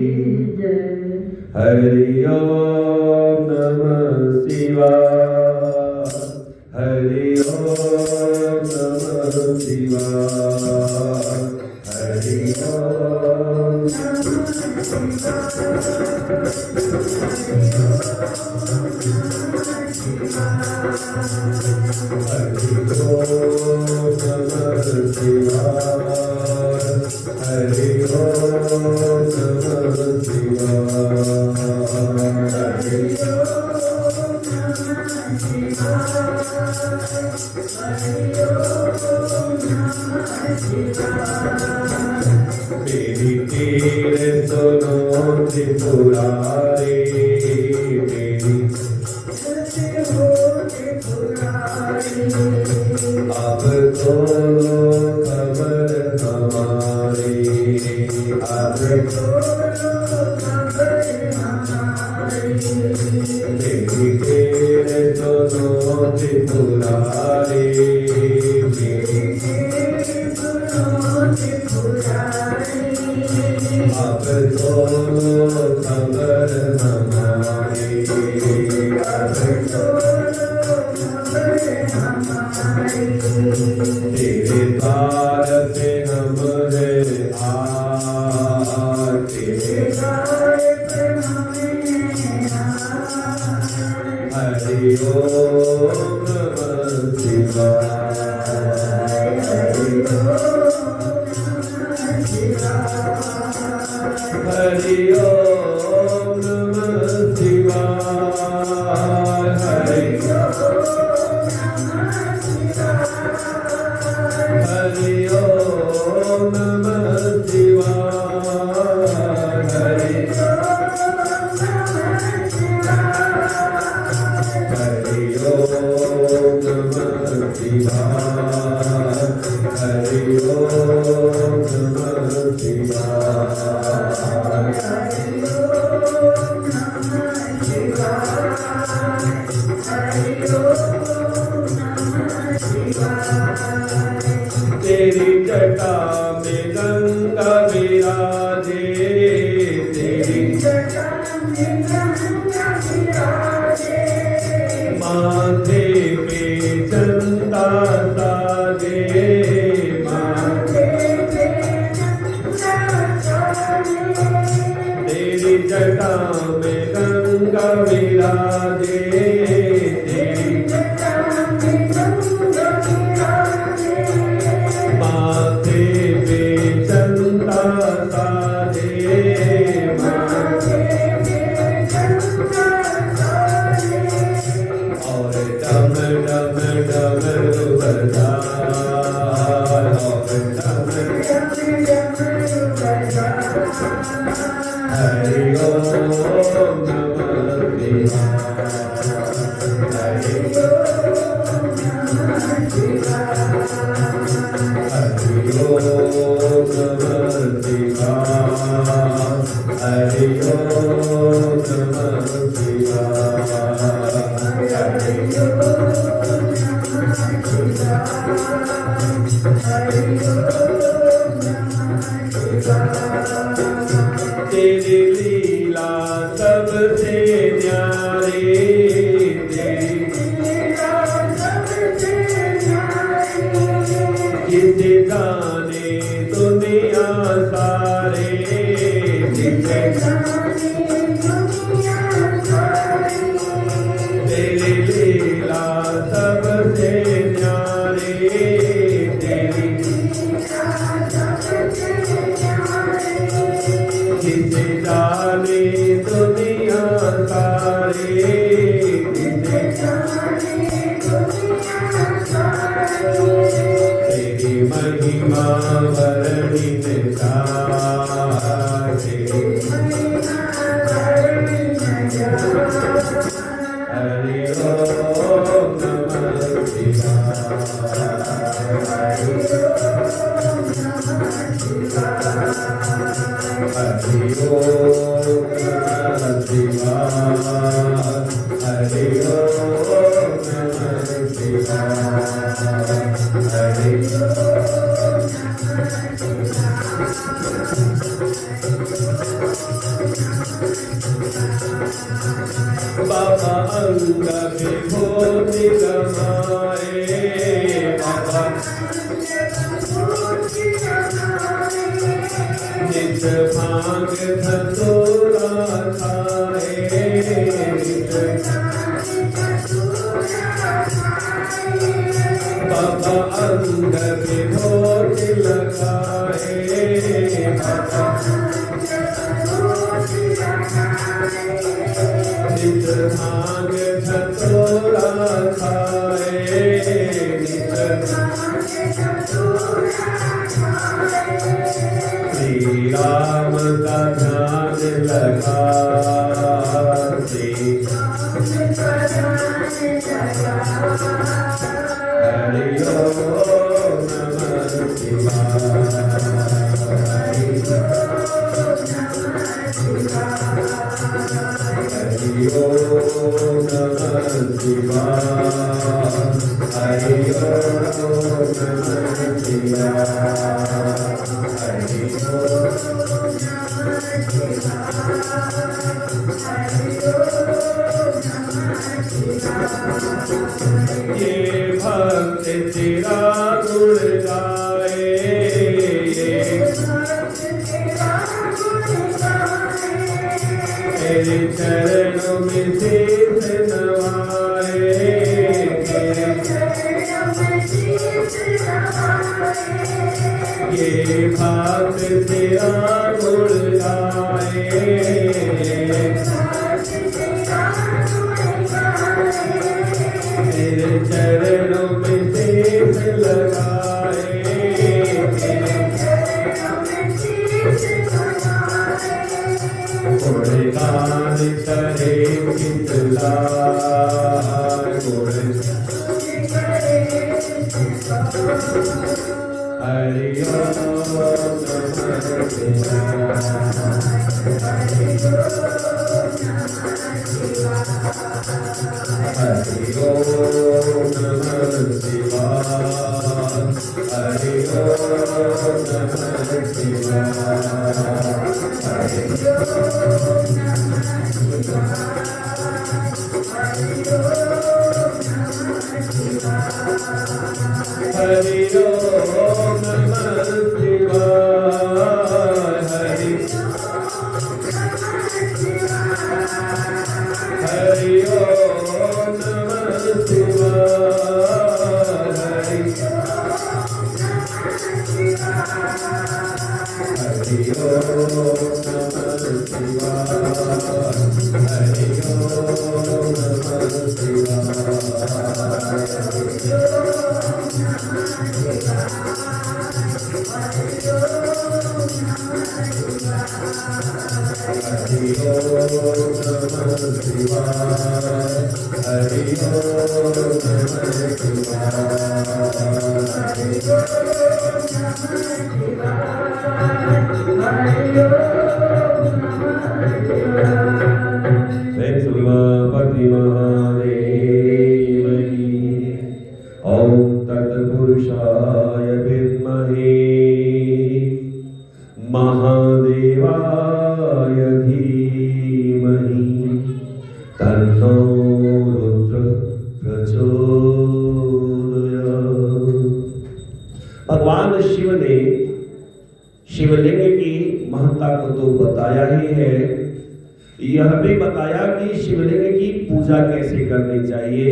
हरि ओम नमः शिवाय। हरि ओम नमः शिवाय। हरि ओम नमः शिवाय। हरि ओम नमः मेरी तीर सुनो त्रिपुरारी। मेरी अब खोलो खबर हमारी। अब मेरी तीर सुनो त्रिपुरारी। अब खोलो खबर हमारी। तेरे द्वार पे हम है आते। हरि ओम नमः शिवाय। हरि ओम नमः शिवाय। हरि ओम नमः शिवाय। हरि ओम नमः शिवाय। हरि ओम नमः तेरी जटा में गंगा विराजे। तेरी माथे पे चंदा साजे। तेरी जटा में गंगा विराजे। माथे पे चंदा साजे। और डम डम डमरू बजाए। और डम हरि ओम नमः शिवाय। हरि ओम नमः शिवाय। हरि ओम नमः शिवाय। तेरी लीला सबसे न्यारी। जिसे जाने दुनिया सारे। तेरी लीला सबसे न्यारी। जिसे जाने दुनिया सारे। तेरी महिमा वर्णित जाए। हरि ओम नमः शिवाय। हरि ओम नमः शिवाय। हरि ओम नमः शिवाय। हरि ओम अंग विभूति गमाए बाबा निज भांग धतूरा खाए बाबा अंग विभूति लगाए बाबा निज भांग धतूरा खाए श्री राम का ध्यान लगा हरि ओम नमः शिवाय हरि ओम नमः शिवाय हरि ओम नमः शिवाय हरि ये भक्त तेरा गुण गाए तेरे चरणों में शीश नवाए ये भक्त तेरा गुण गाए तेरे चरणों में शीश लगाए गुणगान करे कितलाए हरि ओम नमः शिवाय हरि ओम नमः शिवाय हरि ओम नमः शिवाय हरि ओम नमः शिवाय हरि हरि ओम नमः शिवाय हरि ओम नमः शिवाय हरि ओम नमः हरि ओम नमः शिवाय हरि ओम नमः उमापति महादेव की ओम तत्पुरुषाय विद्महे महादेवाय धीमहि तन्नो रुद्र प्रचोदयात्। भगवान शिव ने शिवलिंग की महत्ता को तो बताया ही है, यह भी बताया कि शिवलिंग की पूजा कैसे करनी चाहिए।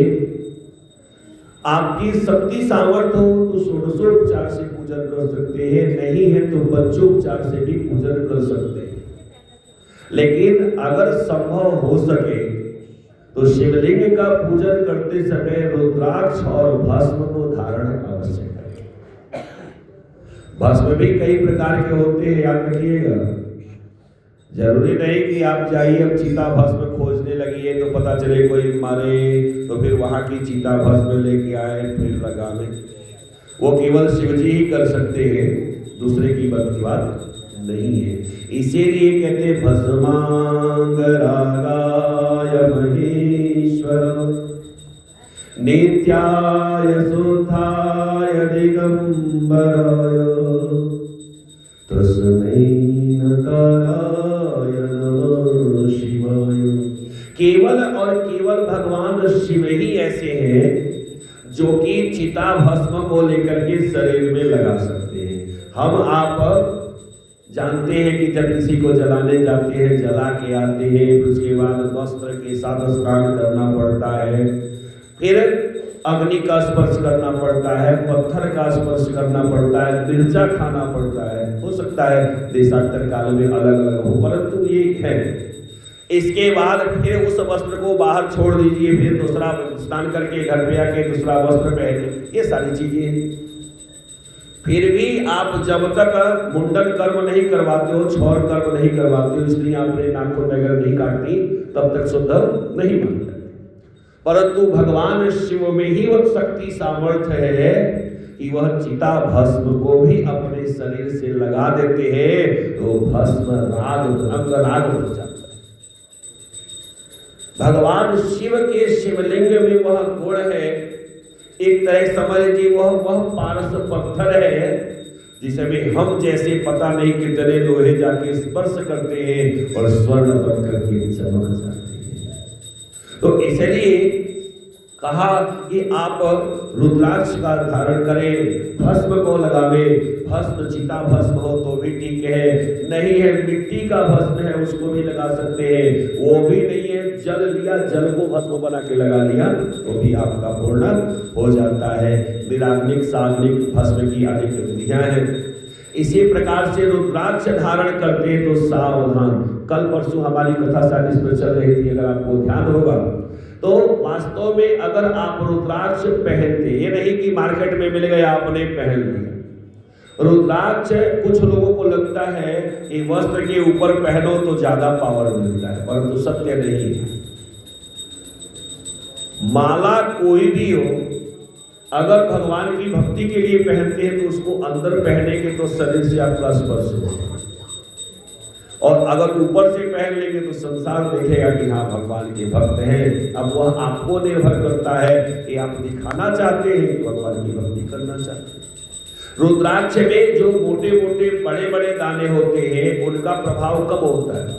आपकी शक्ति सामर्थ्य हो तो षोडशोपचार से पूजन कर सकते हैं, नहीं है तो पंचोपचार से भी पूजन कर सकते हैं। लेकिन अगर संभव हो सके तो शिवलिंग का पूजन करते समय रुद्राक्ष और भस्म को धारण अवश्य करें। भस्म भी कई प्रकार के होते हैं, याद रखिएगा। जरूरी नहीं कि आप जाइए अब चीता भस्म खोजने लगी है तो पता चले कोई मारे तो फिर वहां की चीता भस्म लेके आए फिर लगा लें। वो केवल शिवजी ही कर सकते हैं, दूसरे की बात नहीं है। इसीलिए कहते भस्मांगरागाय महेश्वर नित्याय शुद्धाय दिगंबराय तस्मै नकाराय नमः शिवाय। केवल और केवल केवल भगवान शिव ही ऐसे हैं जो कि चिता भस्म को लेकर के शरीर में लगा सकते हैं। हम आप जानते हैं कि जब किसी को जलाने जाते हैं, जला के आते हैं, फिर उसके बाद वस्त्र के साथ स्नान करना पड़ता है, फिर अग्नि का स्पर्श करना पड़ता है, पत्थर का स्पर्श करना पड़ता है, मिर्चा खाना पड़ता है। हो सकता है देशांतर काल में अलग अलग हो, परंतु ये है। इसके बाद फिर उस वस्त्र को बाहर छोड़ दीजिए, फिर दूसरा स्नान करके घर पे आके दूसरा वस्त्र पहने, ये सारी चीजें। फिर भी आप जब तक मुंडन कर्म नहीं करवाते हो, छौर कर्म नहीं करवाते हो, इसलिए आपने नाखून वगैरह नहीं काटती, तब तक शुद्ध नहीं माना जाता। परंतु भगवान शिव में ही वह शक्ति सामर्थ्य है कि वह चिता भस्म को भी अपने शरीर से लगा देते हैं, तो भस्म राग अंग राग हो जाता है। भगवान शिव के शिवलिंग में वह गुण है, एक तरह समझ लीजिए वह पारस पत्थर है जिसमें हम जैसे पता नहीं कितने लोहे जाके स्पर्श करते हैं और स्वर्ण बन करके चमक जाते हैं। तो इसलिए कहा कि आप रुद्राक्ष का धारण करें, भस्म को लगावे। भस्म चिता भस्म हो तो भी ठीक है, नहीं है मिट्टी का भस्म है उसको भी लगा सकते हैं, वो भी नहीं है जल लिया, जल को भस्म बना के लगा लिया तो भी आपका पूर्ण हो जाता है। निराग्निक साग्निक भस्म की अनेक विधियां हैं। इसी प्रकार से रुद्राक्ष धारण करते हैं तो सावधान। कल परसों हमारी कथा शायद इसमें चल रही थी, अगर आपको ध्यान होगा तो वास्तव में अगर आप रुद्राक्ष पहनते, ये नहीं कि मार्केट में मिल गया आपने पहन लिया। रुद्राक्ष कुछ लोगों को लगता है कि वस्त्र के ऊपर पहनो तो ज्यादा पावर मिलता है, परंतु सत्य नहीं है। माला कोई भी हो, अगर भगवान की भक्ति के लिए पहनते हैं तो उसको अंदर पहनेंगे तो शरीर से आपका स्पर्श होगा, और अगर ऊपर से पहन लेंगे तो संसार देखेगा कि हाँ भगवान के भक्त हैं। अब वह आपको निर्भर करता है कि आप दिखाना चाहते हैं कि भगवान की भक्ति करना चाहते हैं। रुद्राक्ष में जो मोटे मोटे बड़े बड़े दाने होते हैं उनका प्रभाव कम होता है,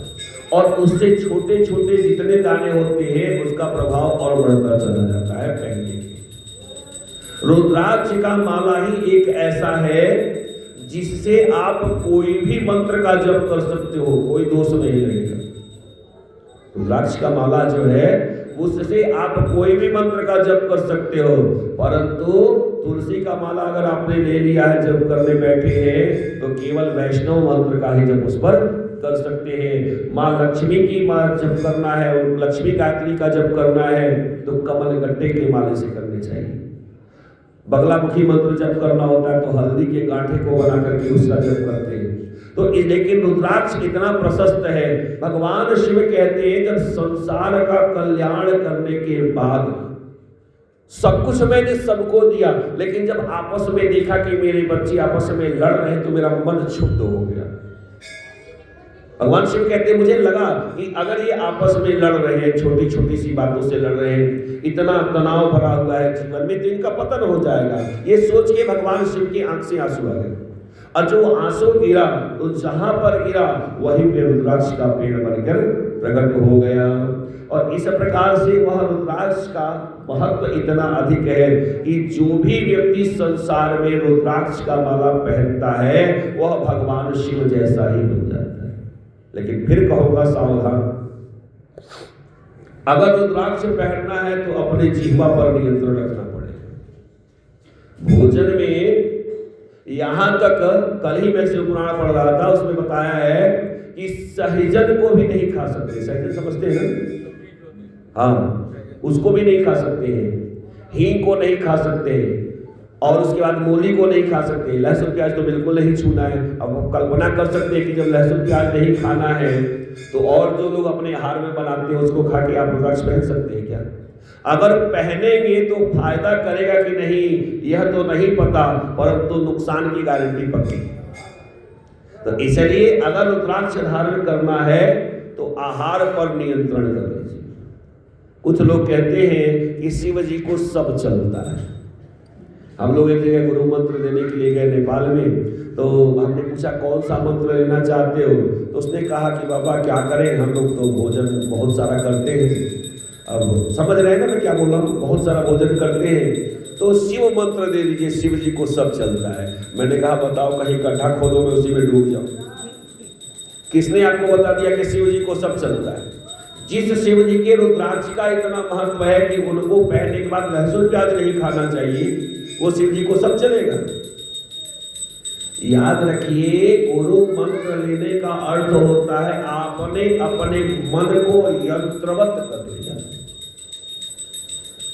और उससे छोटे छोटे जितने दाने होते हैं उसका प्रभाव और बढ़ता चला जाता है पहनने के। रुद्राक्ष का माला ही एक ऐसा है जिससे आप कोई भी मंत्र का जप कर सकते हो, कोई दोष नहीं लगेगा। रुद्राक्ष का माला जो है उससे आप कोई भी मंत्र का जप कर सकते हो, परंतु तुलसी का माला अगर आपने ले लिया है, जप करने बैठे हैं तो केवल वैष्णव मंत्र का ही जप उस पर कर सकते हैं। माँ लक्ष्मी की माँ जप करना है, लक्ष्मी गायत्री का जप करना है तो कमल गट्टे के माले से करने चाहिए। बगलामुखी मंत्र जप करना होता है तो हल्दी के गांठे को बना करके उसका जप करते हैं। तो लेकिन रुद्राक्ष इतना प्रशस्त है, भगवान शिव कहते हैं जब संसार का कल्याण करने के बाद सब कुछ मैंने सबको दिया, लेकिन जब आपस में देखा कि मेरे बच्चे आपस में लड़ रहे हैं तो मेरा मन क्षुब्ध हो गया। भगवान शिव कहते हैं मुझे लगा कि अगर ये आपस में लड़ रहे हैं, छोटी छोटी सी बातों से लड़ रहे हैं, इतना तनाव भरा हुआ है जीवन में, तो इनका पतन हो जाएगा। ये सोच के भगवान शिव की आंख से आंसू आ गए, और जो आंसू गिरा तो जहां पर गिरा वहीं पे रुद्राक्ष का पेड़ बनकर प्रकट हो गया। और इस प्रकार से वह रुद्राक्ष का महत्व इतना अधिक है कि जो भी व्यक्ति संसार में रुद्राक्ष का माला पहनता है वह भगवान शिव जैसा ही बन जाता है। लेकिन फिर कहूंगा सावधान, अगर रुद्राक्ष पहनना है तो अपने जिह्वा पर नियंत्रण रखना पड़ेगा। भोजन में यहां तक कल ही मैं शिव पुराण पढ़ रहा था, उसमें बताया है कि सहजन को भी नहीं खा सकते। सहजन समझते हैं ना? हाँ, उसको भी नहीं खा सकते हैं, हींग को नहीं खा सकते, और उसके बाद मूली को नहीं खा सकते, लहसुन प्याज तो बिल्कुल नहीं छूना है। अब आप कल्पना कर सकते हैं कि जब लहसुन प्याज नहीं खाना है तो और जो लोग अपने आहार में बनाते हैं उसको खा के आप रुद्राक्ष पहन सकते हैं क्या? अगर पहनेंगे तो फायदा करेगा कि नहीं यह तो नहीं पता, परंतु नुकसान की गारंटी पक्की। तो इसलिए अगर रुद्राक्ष धारण करना है तो आहार पर नियंत्रण कर लीजिए। कुछ लोग कहते हैं कि शिव जी को सब चलता है। हम लोग एक जगह गुरु मंत्र देने के लिए गए नेपाल में, तो हमने पूछा कौन सा मंत्र लेना चाहते हो, तो उसने कहा कि बाबा क्या करें, हम लोग तो भोजन बहुत सारा करते हैं, अब समझ रहे हैं ना मैं क्या बोल रहा हूँ? बहुत सारा भोजन करते हैं तो शिव मंत्र दे दीजिए, शिव जी को सब चलता है। मैंने कहा बताओ कहीं गड्ढा खोदो मैं उसी में डूब जाऊं? किसने आपको बता दिया कि शिव जी को सब चलता है? जिस शिव जी के रुद्राक्ष का इतना महत्व है कि उनको पहनने के बाद लहसुन प्याज नहीं खाना चाहिए, वो शिव जी को सब चलेगा। याद रखिए, गुरु मंत्र लेने का अर्थ होता है आपने अपने मन को यंत्रवत कर दिया।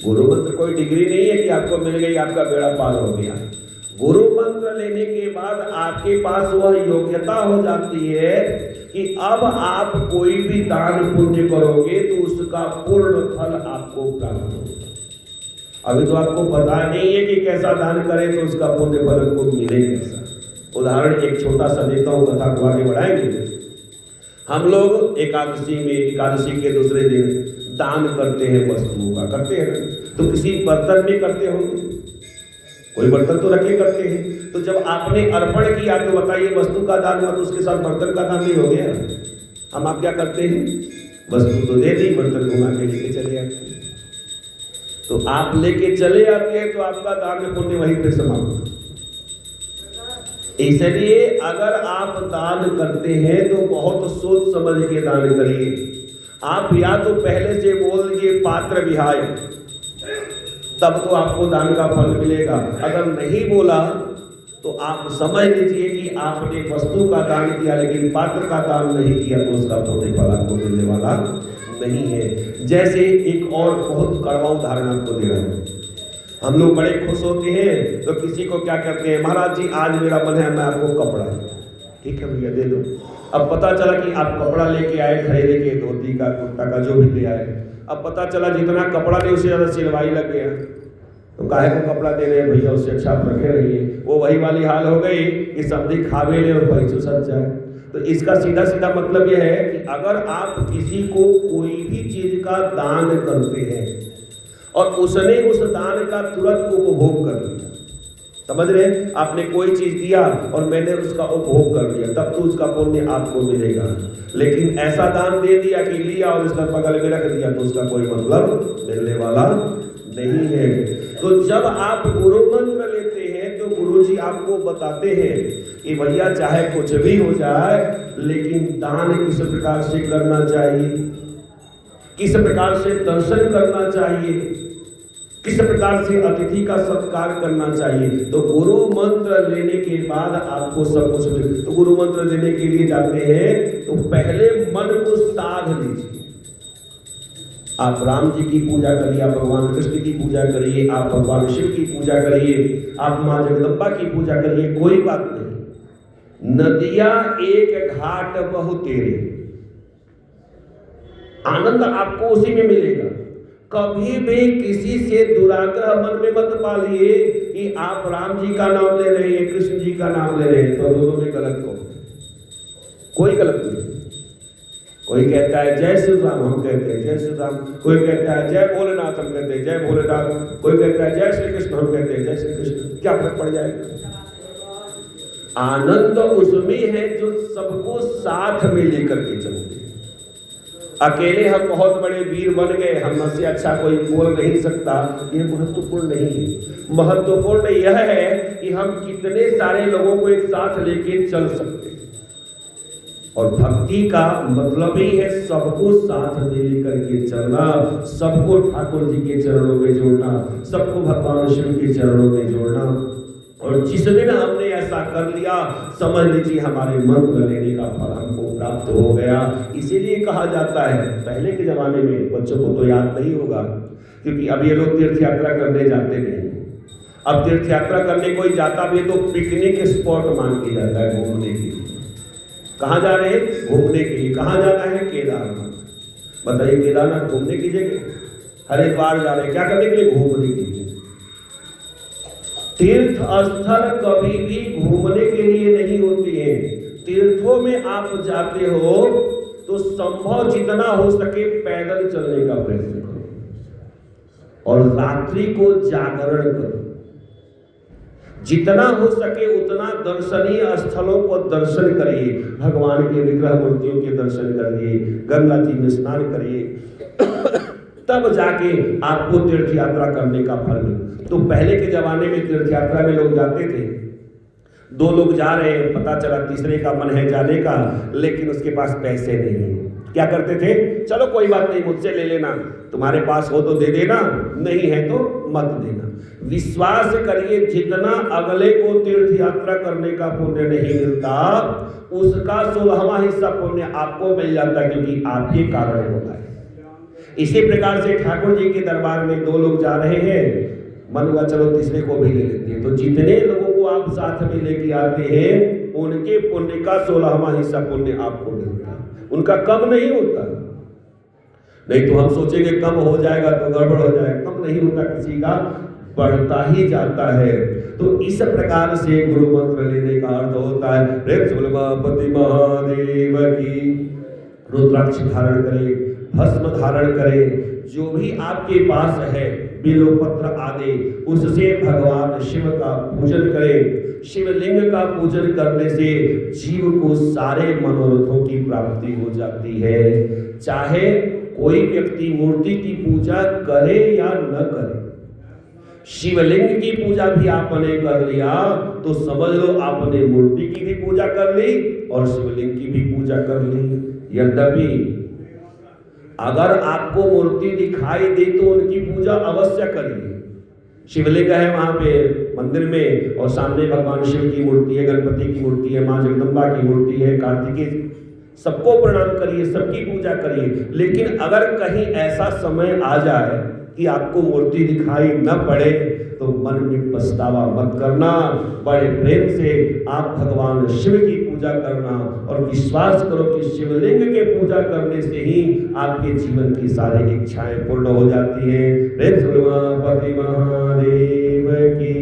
गुरु मंत्र कोई डिग्री नहीं है कि आपको मिल गई आपका बेड़ा पार हो गया। गुरु मंत्र लेने के बाद आपके पास वह योग्यता हो जाती है कि अब आप कोई भी दान पुण्य करोगे तो उसका पूर्ण फल आपको प्राप्त होगा। अभी तो आपको पता नहीं है कि कैसा दान करें तो उसका पुण्य फल आपको मिले कैसा। उदाहरण एक छोटा सा देता हूं, कथा को आगे बढ़ाएंगे। हम लोग एकादशी के दूसरे दिन दान करते हैं वस्तुओं का, करते हैं तो किसी बर्तन में करते होंगे, कोई बर्तन तो रखे करते हैं। तो जब आपने अर्पण किया तो बताइए वस्तु का दान हुआ तो उसके साथ बर्तन का दान नहीं हो गया? हम आप क्या करते हैं, वस्तु तो दे दी, बर्तन घुमा के लेके चले आते हैं। तो आप लेके चले आते हैं तो आपका दान पुण्य वहीं पे समाप्त। इसलिए अगर आप दान करते हैं तो बहुत सोच समझ के दान करिए। आप या तो पहले से बोल दीजिए पात्र विहाय, तब तो आपको दान का फल मिलेगा। अगर नहीं बोला तो आप समझ लीजिए कि आपने वस्तु का दान किया लेकिन पात्र का दान नहीं किया तो उसका पुण्य फल आपको मिलने वाला नहीं है। जैसे एक और बहुत कड़वा उदाहरण आपको दे रहा हूं। हम लोग बड़े खुश होते हैं तो किसी को क्या करते हैं, महाराज जी आज मेरा मन है मैं आपको कपड़ा, ठीक है भैया दे दो। अब पता चला कि आप कपड़ा लेके आए खरीदे के, धोती का कुर्ता का जो भी ले आए। अब पता चला जितना कपड़ा नहीं उससे ज़्यादा सिलवाई लग गया, तो काहे को कपड़ा दे रहे हैं भैया, उससे अच्छा आप रखे रहिए। वो वही वाली हाल हो गई कि समझी खावे ले और पैसों सच जाए। तो इसका सीधा सीधा मतलब यह है कि अगर आप किसी को कोई भी चीज का दान करते हैं और उसने उस दान का तुरंत उपभोग कर लिया, समझ रहे हैं, आपने कोई चीज दिया और मैंने उसका उपभोग कर लिया, तब तो उसका पुण्य आपको मिलेगा। लेकिन ऐसा दान दे दिया कि लिया और इसका बगल में रख दिया तो उसका कोई मतलब मिलने वाला नहीं है। तो जब आप गुरु मंत्र लेते हैं तो गुरु जी आपको बताते हैं कि भैया चाहे कुछ भी हो जाए लेकिन दान किस प्रकार से करना चाहिए, किस प्रकार से दर्शन करना चाहिए, किस प्रकार से अतिथि का सत्कार करना चाहिए। तो गुरु मंत्र लेने के बाद आपको सब कुछ मिले। तो गुरु मंत्र लेने के लिए जाते हैं तो पहले मन को साध लीजिए। आप राम जी की पूजा करिए, आप भगवान कृष्ण की पूजा करिए, आप भगवान शिव की पूजा करिए, आप माँ जगदम्बा की पूजा करिए, कोई बात नहीं। नदियां एक घाट बहु तेरे, आनंद आपको उसी में मिलेगा। कभी भी किसी से दुराग्रह मन में मत पालिए कि आप राम जी का नाम ले रहे हैं, कृष्ण जी का नाम ले रहे हैं, तो दोनों में गलत को कोई गलत नहीं। कोई कहता है जय श्री राम, हम कहते हैं जय श्री राम। कोई कहता है जय भोलेनाथ, हम कहते हैं जय भोलेनाथ। कोई कहता है जय श्री कृष्ण, हम कहते हैं जय श्री कृष्ण। क्या फर्क पड़ जाएगा? आनंद उसमें है जो सबको साथ में लेकर के चलते हैं। अकेले हम बहुत बड़े वीर बन गए, हमसे अच्छा कोई बोल नहीं सकता, ये महत्वपूर्ण नहीं है। महत्वपूर्ण यह है कि हम कितने सारे लोगों को एक साथ लेके चल सकते हैं। और भक्ति का मतलब ही है सबको साथ में लेकर के चलना, सबको ठाकुर जी के चरणों में जोड़ना, सबको भगवान शिव के चरणों में जोड़ना। और जिस दिन हमने ऐसा कर लिया समझ लीजिए हमारे मंत्र लेने का फल हमको प्राप्त हो गया। इसीलिए कहा जाता है, पहले के जमाने में बच्चों को तो याद नहीं होगा क्योंकि अब ये लोग तीर्थ यात्रा करने जाते नहीं। अब तीर्थ यात्रा करने कोई जाता भी तो पिकनिक स्पॉट मान के जाता है घूमने के लिए। कहाँ जा रहे हैं? घूमने के लिए। कहाँ जाना है? केदारनाथ। बताइए केदारनाथ घूमने की जगह, हरिद्वार जा रहे हैं क्या करने के लिए? घूमने के लिए। तीर्थ स्थल कभी भी घूमने के लिए नहीं होती है। तीर्थों में आप जाते हो तो संभव जितना हो सके पैदल चलने का प्रयत्न करो और रात्रि को जागरण करो। जितना हो सके उतना दर्शनीय स्थलों को दर्शन करिए, भगवान के विग्रह मूर्तियों के दर्शन करिए, गंगा जी में स्नान करिए, तब जाके आपको तीर्थ यात्रा करने का फल मिले। तो पहले के जमाने में तीर्थ यात्रा में लोग जाते थे, 2 लोग जा रहे हैं, पता चला तीसरे का मन है जाने का, लेकिन उसके पास पैसे नहीं है। क्या करते थे, चलो कोई बात नहीं, मुझसे ले लेना, तुम्हारे पास हो तो दे देना, नहीं है तो मत देना। विश्वास करिए, जितना अगले को तीर्थ यात्रा करने का पुण्य नहीं मिलता, उसका 16वां हिस्सा पुण्य आपको मिल जाता, क्योंकि आपके कारण होता है। इसी प्रकार से ठाकुर जी के दरबार में 2 लोग जा रहे हैं, मन हुआ चलो तीसरे को भी ले लेते हैं, तो जितने लोगों को आप साथ में लेके आते हैं, उनके पुण्य का 16वां हिस्सा पुण्य आपको मिलता है, उनका कम नहीं होता। नहीं तो हम सोचेंगे कम हो जाएगा तो गड़बड़ हो जाएगा, कम नहीं होता, किसी का बढ़ता ही जाता है। तो इस प्रकार से गुरु मंत्र लेने का अर्थ होता है रे सुलभापति महादेव की। रुद्राक्ष धारण करें, भस्म धारण करें, जो भी आपके पास है बिल्वपत्र आदि, उससे भगवान शिव का पूजन करें। शिवलिंग का पूजन करने से जीव को सारे मनोरथों की प्राप्ति हो जाती है। चाहे कोई व्यक्ति मूर्ति की पूजा करे या न करे, शिवलिंग की पूजा भी आपने कर लिया तो समझ लो आपने मूर्ति की भी पूजा कर ली और शिवलिंग की भी पूजा कर ली। यद्यपि अगर आपको मूर्ति दिखाई दे तो उनकी पूजा अवश्य करिए। शिवलिंग है वहां पे मंदिर में, और सामने भगवान शिव की मूर्ति है, गणपति की मूर्ति है, माँ जगदम्बा की मूर्ति है, कार्तिकेय, सबको प्रणाम करिए, सबकी पूजा करिए। लेकिन अगर कहीं ऐसा समय आ जाए कि आपको मूर्ति दिखाई न पड़े तो मन में पछतावा मत करना, बड़े प्रेम से आप भगवान शिव की पूजा करना, और विश्वास करो कि शिवलिंग के पूजा करने से ही आपके जीवन की सारी इच्छाएं पूर्ण हो जाती है। रे सुलभापति महादेव की।